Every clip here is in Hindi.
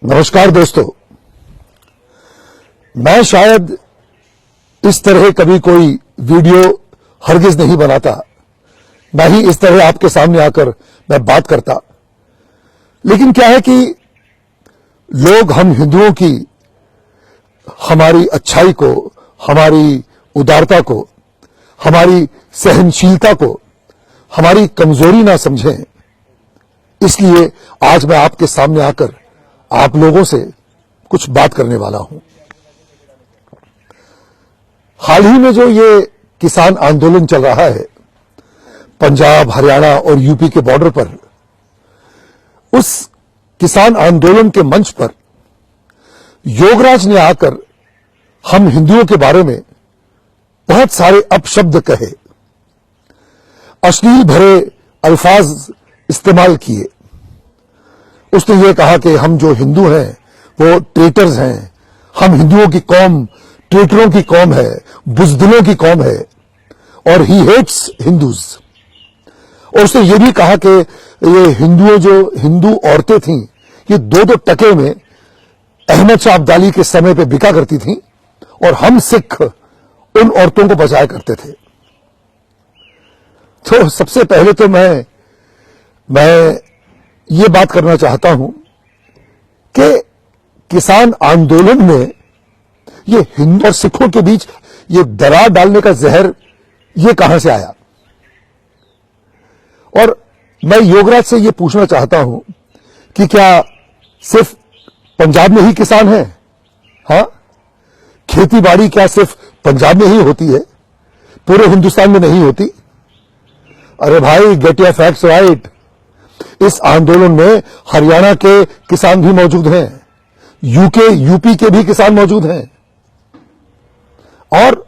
नमस्कार दोस्तों, मैं शायद इस तरह कभी कोई वीडियो हरगिज नहीं बनाता, ना ही इस तरह आपके सामने आकर मैं बात करता। लेकिन क्या है कि लोग हम हिंदुओं की हमारी अच्छाई को, हमारी उदारता को, हमारी सहनशीलता को हमारी कमजोरी ना समझें, इसलिए आज मैं आपके सामने आकर आप लोगों से कुछ बात करने वाला हूं। हाल ही में जो ये किसान आंदोलन चल रहा है पंजाब, हरियाणा और यूपी के बॉर्डर पर, उस किसान आंदोलन के मंच पर योगराज ने आकर हम हिंदुओं के बारे में बहुत सारे अपशब्द कहे, अश्लील भरे अल्फाज इस्तेमाल किए। उसने ये कहा कि हम जो हिंदू हैं वो ट्रेटर्स हैं, हम हिंदुओं की कौम ट्रेटरों की कौम है, बुजदिलों की कौम है, और ही हेट्स हिंदूज। और उसने ये भी कहा कि ये हिंदू औरतें थीं, ये 2-2 टके में अहमद शाह अब्दाली के समय पे बिका करती थीं, और हम सिख उन औरतों को बचाया करते थे। तो सबसे पहले तो मैं ये बात करना चाहता हूं कि किसान आंदोलन में ये हिंदू और सिखों के बीच ये दरार डालने का जहर ये कहां से आया। और मैं योगराज से ये पूछना चाहता हूं कि क्या सिर्फ पंजाब में ही किसान हैं? हां, खेती बाड़ी क्या सिर्फ पंजाब में ही होती है, पूरे हिंदुस्तान में नहीं होती? अरे भाई, गेट योर फैक्ट्स राइट। इस आंदोलन में हरियाणा के किसान भी मौजूद हैं, यूपी के भी किसान मौजूद हैं। और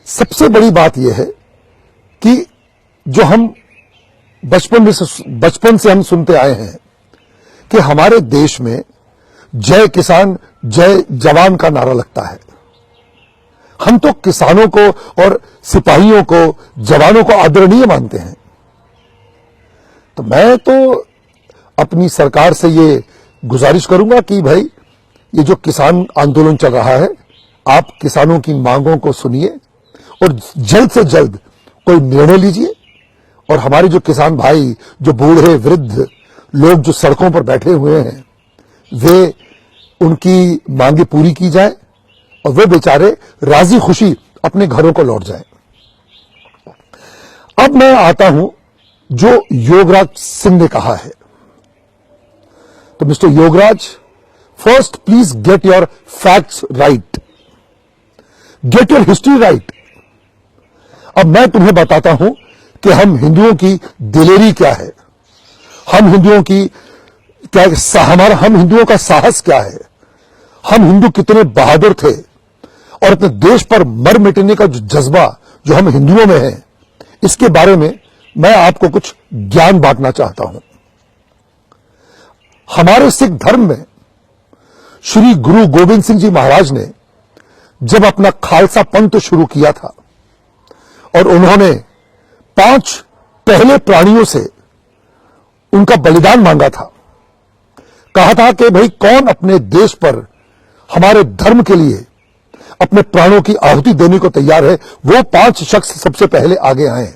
सबसे बड़ी बात यह है कि जो हम बचपन से हम सुनते आए हैं कि हमारे देश में जय किसान जय जवान का नारा लगता है। हम तो किसानों को और सिपाहियों को, जवानों को आदरणीय मानते हैं। तो मैं तो अपनी सरकार से ये गुजारिश करूंगा कि भाई, ये जो किसान आंदोलन चल रहा है, आप किसानों की मांगों को सुनिए और जल्द से जल्द कोई निर्णय लीजिए। और हमारे जो किसान भाई, जो बूढ़े वृद्ध लोग जो सड़कों पर बैठे हुए हैं, वे उनकी मांगे पूरी की जाए और वे बेचारे राजी खुशी अपने घरों को लौट जाएं। अब मैं आता हूं जो योगराज सिंह ने कहा है। तो mister Yograj, first please get your facts right, get your history right. अब मैं तुम्हें बताता हूं कि हम हिंदुओं की दिलेरी क्या है, हम हिंदुओं का साहस क्या है, हम हिंदू कितने बहादुर थे, और अपने देश पर मर मिटने का जो जज्बा जो हम हिंदुओं में है, इसके बारे में मैं आपको कुछ ज्ञान बांटना चाहता हूं। हमारे सिख धर्म में श्री गुरु गोविंद सिंह जी महाराज ने जब अपना खालसा पंथ शुरू किया था और उन्होंने 5 पहले प्राणियों से उनका बलिदान मांगा था, कहा था कि भाई, कौन अपने देश पर हमारे धर्म के लिए अपने प्राणों की आहुति देने को तैयार है, वो 5 शख्स सबसे पहले आगे आए।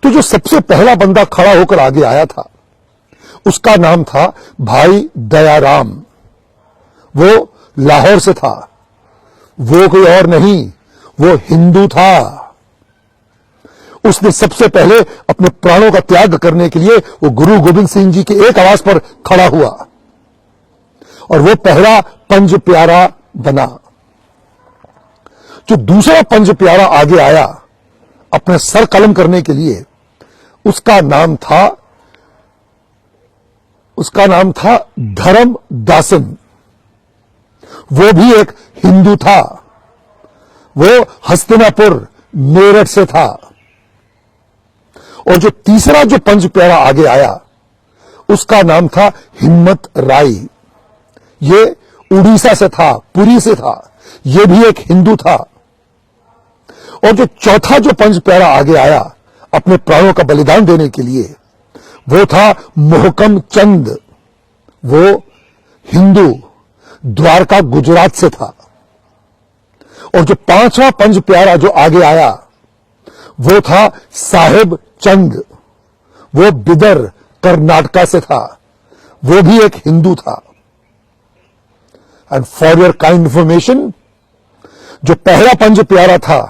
तो जो सबसे पहला बंदा खड़ा होकर आगे आया था, उसका नाम था भाई दयाराम। वो लाहौर से था, वो कोई और नहीं, वो हिंदू था। उसने सबसे पहले अपने प्राणों का त्याग करने के लिए वो गुरु गोविंद सिंह जी की एक आवाज पर खड़ा हुआ और वो पहला पंज प्यारा बना। जो दूसरा पंज प्यारा आगे आया अपने सर कलम करने के लिए, उसका नाम था धर्मदासन। वो भी एक हिंदू था, वो हस्तिनापुर मेरठ से था। और जो तीसरा जो पंज प्यारा आगे आया, उसका नाम था हिम्मत राय। ये उड़ीसा से था, पुरी से था, ये भी एक हिंदू था। और जो चौथा जो पंज प्यारा आगे आया अपने प्राणों का बलिदान देने के लिए, वो था मोहकम चंद। वो हिंदू द्वारका गुजरात से था, और जो पांचवा पंज प्यारा जो आगे आया वो था साहेब चंद, वो बिदर कर्नाटका से था, वो भी एक हिंदू था। And for your kind information, जो पहला पंज प्यारा था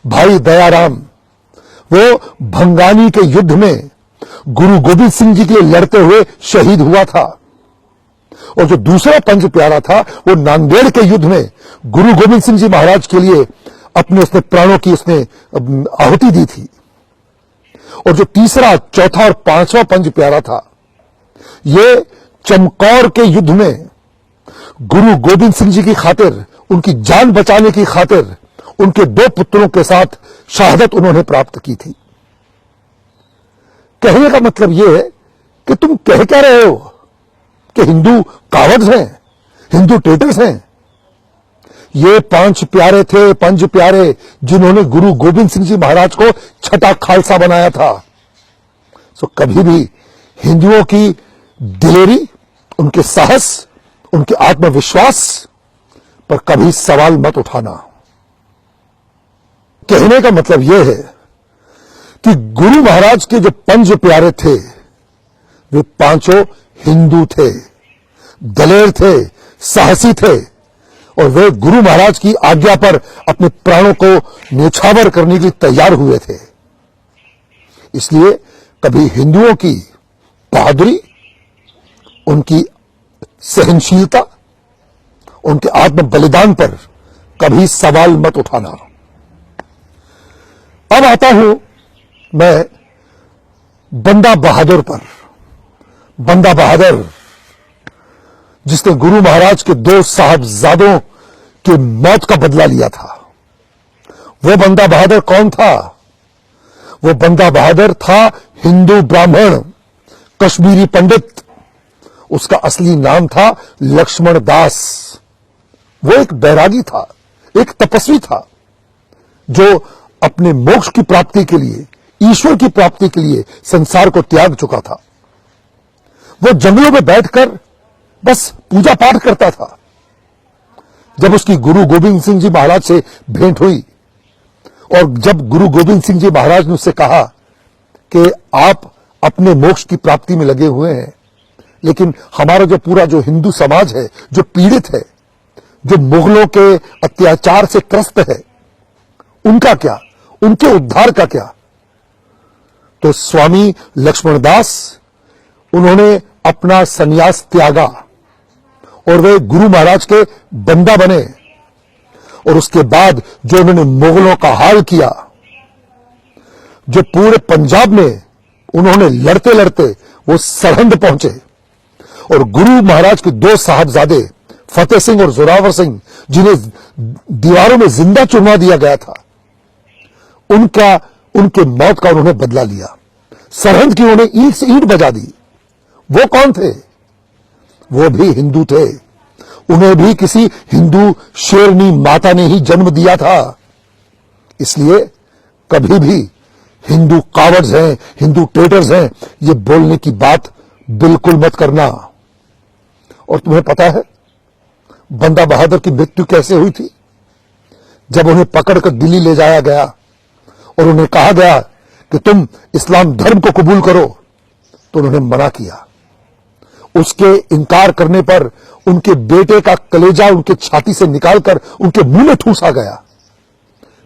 भाई दयाराम, वो भंगानी के युद्ध में गुरु गोविंद सिंह जी के लिए लड़ते हुए शहीद हुआ था, और जो दूसरा पंज प्यारा था वो नांदेड़ के युद्ध में गुरु गोविंद सिंह जी महाराज के लिए उसने प्राणों की उसने आहुति दी थी, और जो तीसरा चौथा और पांचवा पंज प्यारा था ये चमकौर के युद्ध में गुरु गोविंद सिंह जी की खातिर, उनकी जान बचाने की खातिर उनके दो पुत्रों के साथ शहादत उन्होंने प्राप्त की थी। कहने का मतलब यह है कि तुम कह क्या रहे हो कि हिंदू कावर्ड्स हैं, हिंदू ट्रेटर्स हैं। ये पांच प्यारे थे, पंज प्यारे, जिन्होंने गुरु गोविंद सिंह जी महाराज को छठा खालसा बनाया था। सो कभी भी हिंदुओं की दिलेरी, उनके साहस, उनके आत्मविश्वास पर कभी सवाल मत उठाना। कहने का मतलब यह है कि गुरु महाराज के जो पंज प्यारे थे वे पांचों हिंदू थे, दलेर थे, साहसी थे, और वे गुरु महाराज की आज्ञा पर अपने प्राणों को न्यौछावर करने के लिए तैयार हुए थे। इसलिए कभी हिंदुओं की बहादुरी, उनकी सहनशीलता, उनके आत्म बलिदान पर कभी सवाल मत उठाना। अब आता हूं मैं बंदा बहादुर पर। बंदा बहादुर जिसने गुरु महाराज के दो साहबजादों की मौत का बदला लिया था, वो बंदा बहादुर कौन था? वो बंदा बहादुर था हिंदू ब्राह्मण, कश्मीरी पंडित। उसका असली नाम था लक्ष्मण दास। वो एक बैरागी था, एक तपस्वी था, जो अपने मोक्ष की प्राप्ति के लिए, ईश्वर की प्राप्ति के लिए संसार को त्याग चुका था। वो जंगलों में बैठकर बस पूजा पाठ करता था। जब उसकी गुरु गोविंद सिंह जी महाराज से भेंट हुई, और जब गुरु गोविंद सिंह जी महाराज ने उससे कहा कि आप अपने मोक्ष की प्राप्ति में लगे हुए हैं, लेकिन हमारा जो पूरा जो हिंदू समाज है, जो पीड़ित है, जो मुगलों के अत्याचार से त्रस्त है, उनका क्या, उनके उद्धार का क्या? तो स्वामी लक्ष्मणदास, उन्होंने अपना संन्यास त्यागा और वे गुरु महाराज के बंदा बने। और उसके बाद जो उन्होंने मुगलों का हाल किया, जो पूरे पंजाब में उन्होंने लड़ते लड़ते वो सरहंद पहुंचे, और गुरु महाराज के दो साहबजादे फतेह सिंह और जोरावर सिंह, जिन्हें दीवारों में जिंदा चुनवा दिया गया था, उनके मौत का उन्होंने बदला लिया। सरहंद की उन्होंने ईंट से ईंट बजा दी। वो कौन थे? वो भी हिंदू थे। उन्हें भी किसी हिंदू शेरनी माता ने ही जन्म दिया था। इसलिए कभी भी हिंदू कावर्ड्स हैं, हिंदू ट्रेटर्स हैं, ये बोलने की बात बिल्कुल मत करना। और तुम्हें पता है बंदा बहादुर की मृत्यु कैसे हुई थी? जब उन्हें पकड़कर दिल्ली ले जाया गया और उन्हें कहा गया कि तुम इस्लाम धर्म को कबूल करो, तो उन्होंने मना किया। उसके इनकार करने पर उनके बेटे का कलेजा उनके छाती से निकालकर उनके मुंह में ठूंसा गया।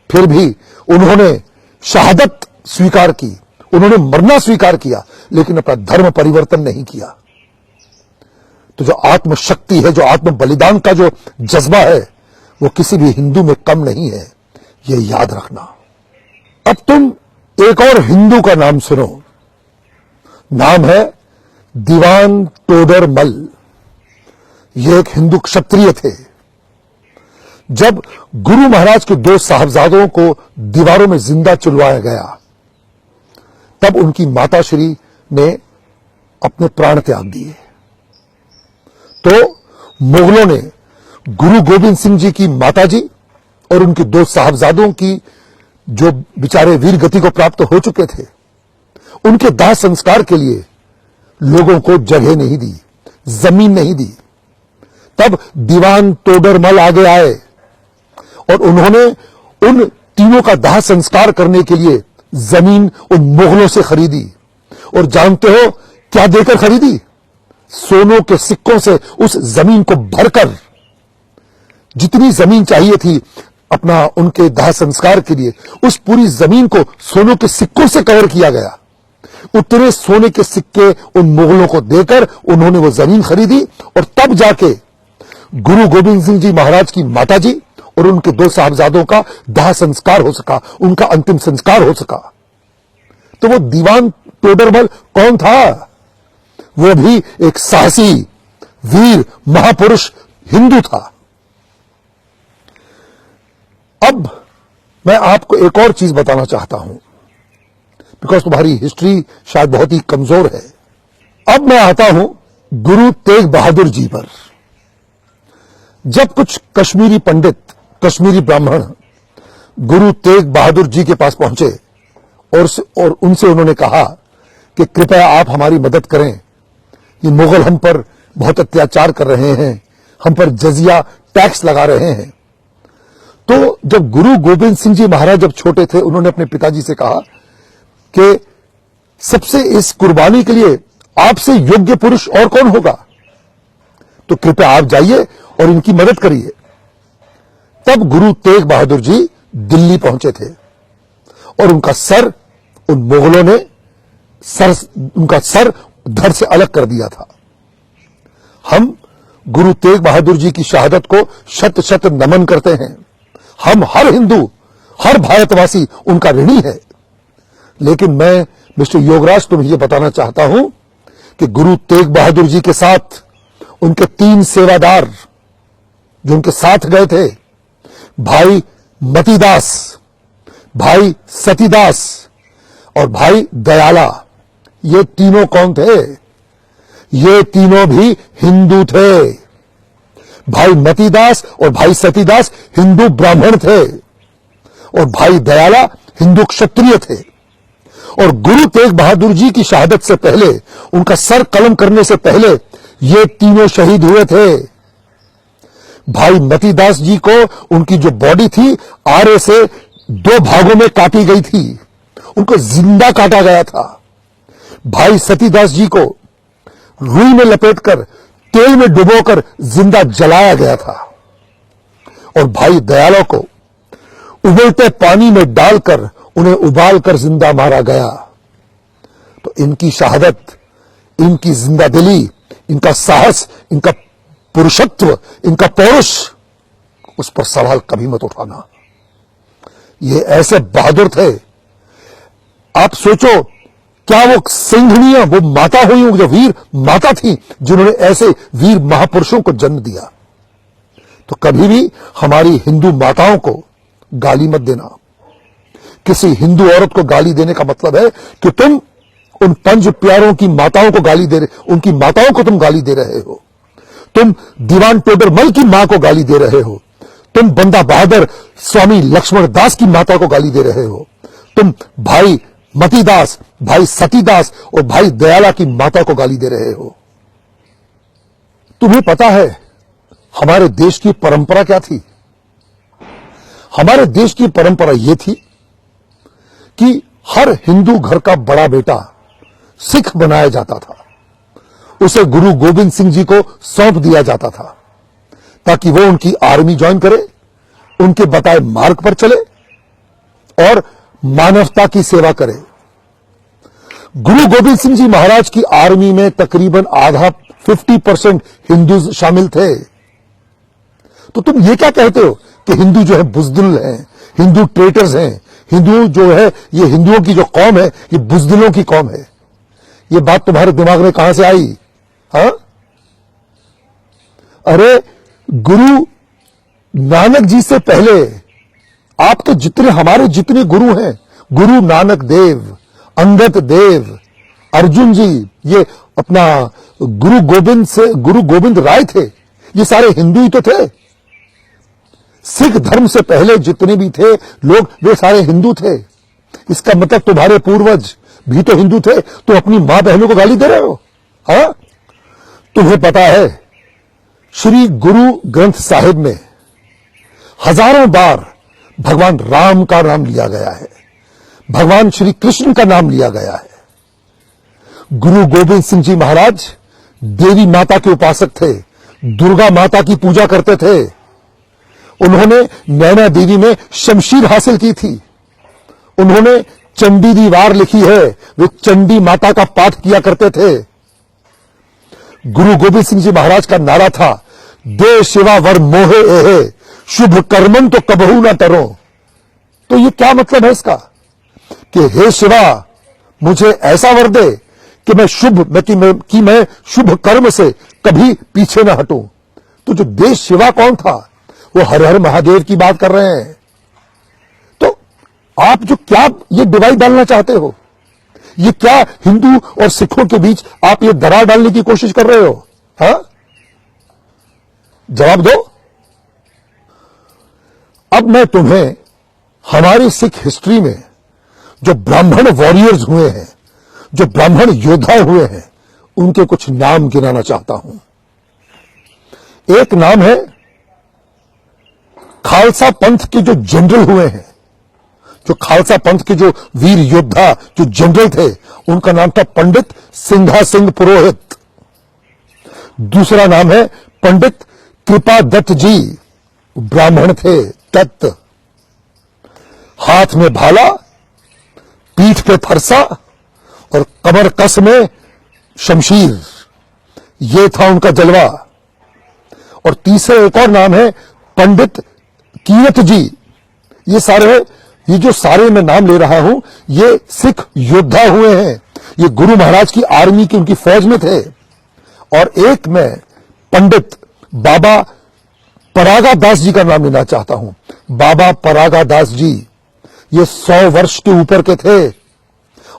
फिर भी उन्होंने शहादत स्वीकार की, उन्होंने मरना स्वीकार किया, लेकिन अपना धर्म परिवर्तन नहीं किया। तो जो आत्मशक्ति है, जो आत्म बलिदान का जो जज्बा है, वो किसी भी हिंदू में कम नहीं है, ये याद रखना। अब तुम एक और हिंदू का नाम सुनो। नाम है दीवान टोडर मल। ये एक हिंदू क्षत्रिय थे। जब गुरु महाराज के दो साहबजादों को दीवारों में जिंदा चुलवाया गया, तब उनकी माताश्री ने अपने प्राण त्याग दिए। तो मुगलों ने गुरु गोविंद सिंह जी की माताजी और उनके दो साहबजादों की, जो बेचारे वीर गति को प्राप्त हो चुके थे, उनके दाह संस्कार के लिए लोगों को जगह नहीं दी, जमीन नहीं दी। तब दीवान तोडरमल आगे आए और उन्होंने उन तीनों का दाह संस्कार करने के लिए जमीन उन मुगलों से खरीदी। और जानते हो क्या देकर खरीदी? सोनों के सिक्कों से उस जमीन को भरकर, जितनी जमीन चाहिए थी अपना उनके दाह संस्कार के लिए, उस पूरी जमीन को सोनों के सिक्कों से कवर किया गया। उतने सोने के सिक्के उन मुगलों को देकर उन्होंने वो जमीन खरीदी और तब जाके गुरु गोविंद सिंह जी महाराज की माता जी और उनके 2 साहबजादों का दाह संस्कार हो सका, उनका अंतिम संस्कार हो सका। तो वो दीवान तोडरमल कौन था? वो भी एक साहसी वीर महापुरुष हिंदू था। अब मैं आपको एक और चीज बताना चाहता हूं, बिकॉज तुम्हारी हिस्ट्री शायद बहुत ही कमजोर है। अब मैं आता हूं गुरु तेग बहादुर जी पर। जब कुछ कश्मीरी पंडित, कश्मीरी ब्राह्मण गुरु तेग बहादुर जी के पास पहुंचे और उनसे उन्होंने कहा कि कृपया आप हमारी मदद करें, ये मुगल हम पर बहुत अत्याचार कर रहे हैं, हम पर जजिया टैक्स लगा रहे हैं। तो जब गुरु गोविंद सिंह जी महाराज जब छोटे थे, उन्होंने अपने पिताजी से कहा कि सबसे इस कुर्बानी के लिए आपसे योग्य पुरुष और कौन होगा, तो कृपया आप जाइए और इनकी मदद करिए। तब गुरु तेग बहादुर जी दिल्ली पहुंचे थे और उनका सर उन मुगलों ने उनका सर धड़ से अलग कर दिया था। हम गुरु तेग बहादुर जी की शहादत को शत शत नमन करते हैं। हम हर हिंदू, हर भारतवासी उनका ऋणी है। लेकिन मैं मिस्टर योगराज तुम्हें यह बताना चाहता हूं कि गुरु तेग बहादुर जी के साथ उनके 3 सेवादार जो उनके साथ गए थे, भाई मतीदास, भाई सतीदास और भाई दयाला, ये तीनों कौन थे? ये तीनों भी हिंदू थे। भाई मतीदास और भाई सतीदास हिंदू ब्राह्मण थे और भाई दयाला हिंदू क्षत्रिय थे। और गुरु तेग बहादुर जी की शहादत से पहले, उनका सर कलम करने से पहले, ये तीनों शहीद हुए थे। भाई मतीदास जी को उनकी जो बॉडी थी आरे से 2 भागों में काटी गई थी, उनको जिंदा काटा गया था। भाई सतीदास जी को रुई में लपेटकर तेल में डुबोकर जिंदा जलाया गया था और भाई दयाला को उबलते पानी में डालकर उन्हें उबालकर जिंदा मारा गया। तो इनकी शहादत, इनकी जिंदा दिली, इनका साहस, इनका पुरुषत्व, इनका पौरुष, उस पर सवाल कभी मत उठाना। ये ऐसे बहादुर थे। आप सोचो, क्या वो सिंघनिया, वो माता हुई, जो वीर माता थी, जिन्होंने ऐसे वीर महापुरुषों को जन्म दिया। तो कभी भी हमारी हिंदू माताओं को गाली मत देना। किसी हिंदू औरत को गाली देने का मतलब है कि तुम उन 5 प्यारों की माताओं को गाली दे रहे, उनकी माताओं को तुम गाली दे रहे हो। तुम दीवान टोडरमल की मां को गाली दे रहे हो। तुम बंदा बहादुर स्वामी लक्ष्मण दास की माता को गाली दे रहे हो। तुम भाई मतीदास, भाई सतीदास और भाई दयाला की माता को गाली दे रहे हो। तुम्हें पता है हमारे देश की परंपरा क्या थी? हमारे देश की परंपरा यह थी कि हर हिंदू घर का बड़ा बेटा सिख बनाया जाता था। उसे गुरु गोविंद सिंह जी को सौंप दिया जाता था ताकि वो उनकी आर्मी ज्वाइन करे, उनके बताए मार्ग पर चले और मानवता की सेवा करे। गुरु गोविंद सिंह जी महाराज की आर्मी में तकरीबन आधा 50% हिंदू शामिल थे। तो तुम ये क्या कहते हो कि हिंदू जो है बुजदिल हैं, हिंदू ट्रेटर्स हैं, हिंदू जो है ये हिंदुओं की जो कौम है ये बुजदिलों की कौम है? ये बात तुम्हारे दिमाग में कहां से आई? हाँ, अरे गुरु नानक जी से पहले आपके जितने, हमारे जितने गुरु हैं, गुरु नानक देव, अंगद देव, अर्जुन जी, ये अपना गुरु गोविंद राय थे, ये सारे हिंदू ही तो थे। सिख धर्म से पहले जितने भी थे लोग, वे सारे हिंदू थे। इसका मतलब तुम्हारे पूर्वज भी तो हिंदू थे। तुम अपनी मां बहनों को गाली दे रहे हो? हाँ, तुम्हें पता है श्री गुरु ग्रंथ साहिब में हजारों बार भगवान राम का नाम लिया गया है, भगवान श्री कृष्ण का नाम लिया गया है। गुरु गोविंद सिंह जी महाराज देवी माता के उपासक थे, दुर्गा माता की पूजा करते थे। उन्होंने नैना देवी में शमशीर हासिल की थी। उन्होंने चंडी दी वार लिखी है, वे चंडी माता का पाठ किया करते थे। गुरु गोविंद सिंह जी महाराज का नारा था, दे शिवा वर मोहे एहे, शुभ कर्मन तो कबहू ना टरो। तो ये क्या मतलब है इसका कि हे शिवा मुझे ऐसा वर दे कि मैं शुभ कर्म से कभी पीछे ना हटूं। तो जो देश शिवा कौन था, वो हर हर महादेव की बात कर रहे हैं। तो आप जो क्या ये डिवाइड डालना चाहते हो, ये क्या हिंदू और सिखों के बीच आप ये दरार डालने की कोशिश कर रहे हो? हाँ, जवाब दो। अब मैं तुम्हें हमारी सिख हिस्ट्री में जो ब्राह्मण वॉरियर्स हुए हैं, जो ब्राह्मण योद्धा हुए हैं, उनके कुछ नाम गिनाना चाहता हूं। एक नाम है खालसा पंथ के जो जनरल हुए हैं, जो खालसा पंथ के जो वीर योद्धा जो जनरल थे, उनका नाम था पंडित सिंघा सिंह पुरोहित। दूसरा नाम है पंडित कृपा दत्त जी, ब्राह्मण थे, दत्त। हाथ में भाला, पीठ पे फरसा और कमर कस में शमशीर, ये था उनका जलवा। और तीसरे एक और नाम है पंडित कीरत जी। ये जो सारे मैं नाम ले रहा हूं, ये सिख योद्धा हुए हैं, ये गुरु महाराज की आर्मी की उनकी फौज में थे। और एक मैं पंडित बाबा परागा दास जी का नाम लेना चाहता हूं। बाबा परागा दास जी ये 100 वर्ष के ऊपर के थे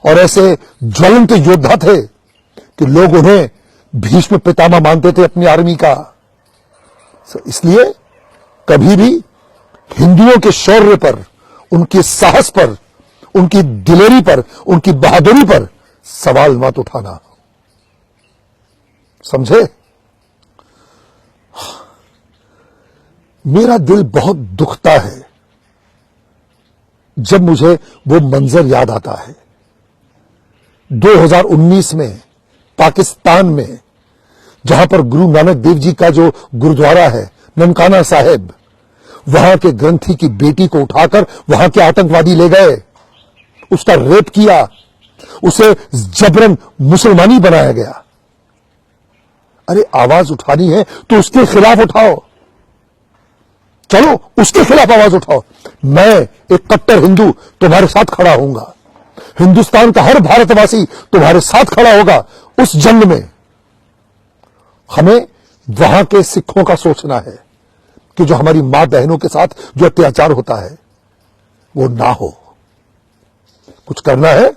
और ऐसे ज्वलंत योद्धा थे कि लोग उन्हें भीष्म पितामह मानते थे अपनी आर्मी का। इसलिए कभी भी हिंदुओं के शौर्य पर, उनके साहस पर, उनकी दिलेरी पर, उनकी बहादुरी पर सवाल मत उठाना, समझे? मेरा दिल बहुत दुखता है जब मुझे वो मंजर याद आता है 2019 में पाकिस्तान में, जहां पर गुरु नानक देव जी का जो गुरुद्वारा है ननकाना साहिब, वहां के ग्रंथी की बेटी को उठाकर वहां के आतंकवादी ले गए, उसका रेप किया, उसे जबरन मुसलमानी बनाया गया। अरे आवाज उठानी है तो उसके खिलाफ उठाओ, चलो उसके खिलाफ आवाज उठाओ। मैं एक कट्टर हिंदू तुम्हारे साथ खड़ा होऊंगा, हिंदुस्तान का हर भारतवासी तुम्हारे साथ खड़ा होगा उस जंग में। हमें वहां के सिखों का सोचना है कि जो हमारी मां बहनों के साथ जो अत्याचार होता है वो ना हो। कुछ करना है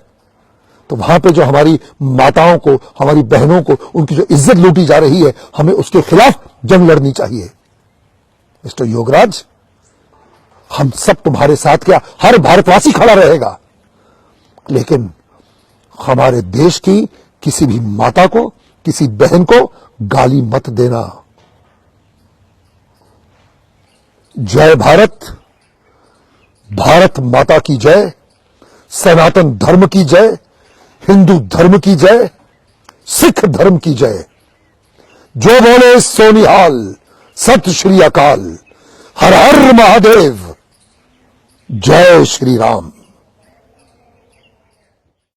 तो वहां पे जो हमारी माताओं को, हमारी बहनों को, उनकी जो इज्जत लूटी जा रही है, हमें उसके खिलाफ जंग लड़नी चाहिए। मिस्टर योगराज, हम सब तुम्हारे साथ, क्या हर भारतवासी खड़ा रहेगा, लेकिन हमारे देश की किसी भी माता को, किसी बहन को गाली मत देना। जय भारत, भारत माता की जय, सनातन धर्म की जय, हिंदू धर्म की जय, सिख धर्म की जय। जो बोले सो निहाल, सत श्री अकाल, हर हर महादेव, जय श्री राम।